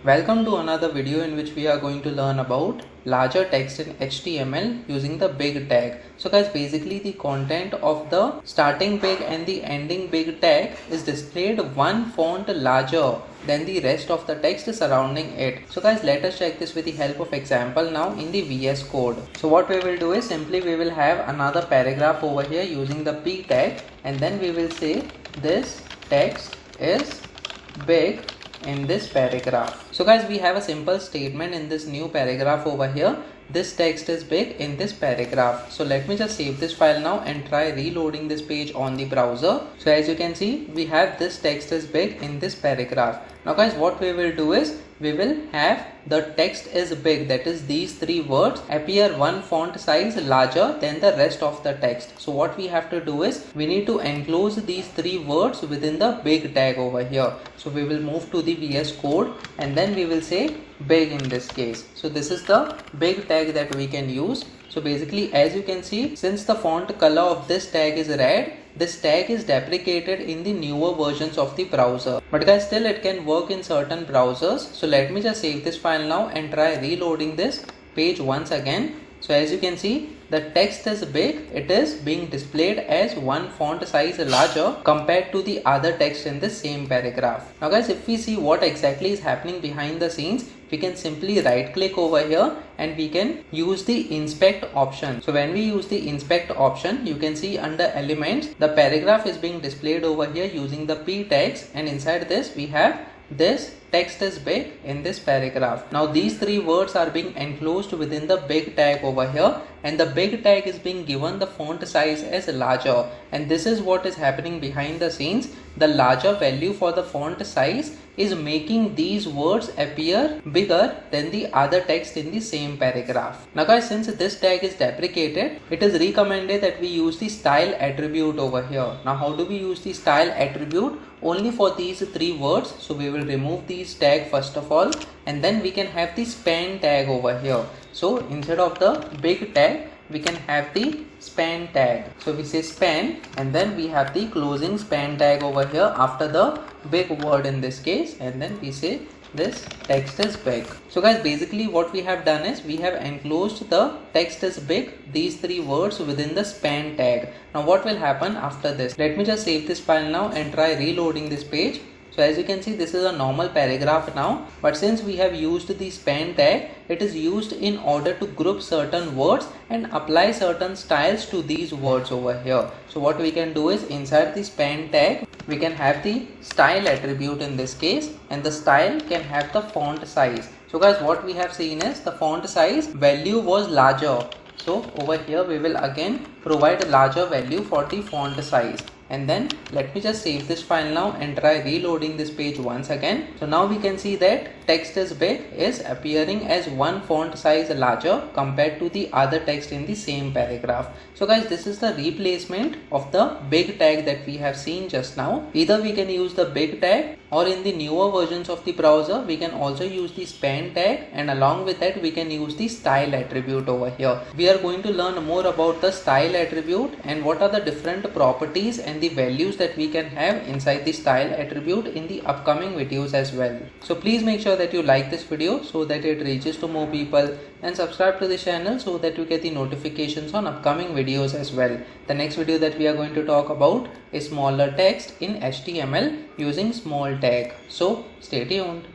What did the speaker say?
Welcome to another video in which we are going to learn about larger text in HTML using the big tag. So guys, basically the content of the starting big and the ending big tag is displayed one font larger than the rest of the text surrounding it. So guys, let us check this with the help of example now in the VS Code. So what we will do is simply we will have another paragraph over here using the P tag, and then we will say this text is big in this paragraph. So guys, we have a simple statement in this new paragraph over here. This text is big in this paragraph. So let me just save this file now and try reloading this page on the browser. So as you can see, we have this text is big in this paragraph. Now guys, what we will do is we will have the text is big, that is these three words appear one font size larger than the rest of the text. So what we have to do is we need to enclose these three words within the big tag over here. So we will move to the VS Code and then we will say big in this case. So this is the big tag that we can use. So basically, as you can see, since the font color of this tag is red, this tag is deprecated in the newer versions of the browser. But guys, still it can work in certain browsers. So let me just save this file now and try reloading this page once again. So as you can see, the text is big. It is being displayed as one font size larger compared to the other text in the same paragraph. Now guys, if we see what exactly is happening behind the scenes, we can simply right click over here and we can use the inspect option. So when we use the inspect option, you can see under elements, the paragraph is being displayed over here using the P tags, and inside this we have this text is big in this paragraph. Now these three words are being enclosed within the big tag over here, and the big tag is being given the font size as larger, and this is what is happening behind the scenes. The larger value for the font size is making these words appear bigger than the other text in the same paragraph. Now guys, since this tag is deprecated, it is recommended that we use the style attribute over here. Now how do we use the style attribute? Only for these three words. So we will remove these tag first of all, and then we can have the span tag over here. So instead of the big tag, we can have the span tag. So we say span, and then we have the closing span tag over here after the big word in this case, and then we say this text is big. So guys, basically what we have done is we have enclosed the text is big, these three words within the span tag. Now what will happen after this? Let me just save this file now and try reloading this page. So as you can see, this is a normal paragraph now, but since we have used the span tag, it is used in order to group certain words and apply certain styles to these words over here. So what we can do is inside the span tag, we can have the style attribute in this case, and the style can have the font size. So guys, what we have seen is the font size value was larger. So over here we will again provide a larger value for the font size. And then let me just save this file now and try reloading this page once again. So now we can see that text is big is appearing as one font size larger compared to the other text in the same paragraph. So guys, this is the replacement of the big tag that we have seen just now. Either we can use the big tag, or in the newer versions of the browser we can also use the span tag, and along with that we can use the style attribute over here. We are going to learn more about the style attribute and what are the different properties and the values that we can have inside the style attribute in the upcoming videos as well. So please make sure that you like this video so that it reaches to more people, and subscribe to the channel so that you get the notifications on upcoming videos as well. The next video that we are going to talk about is smaller text in HTML using small tag. So stay tuned.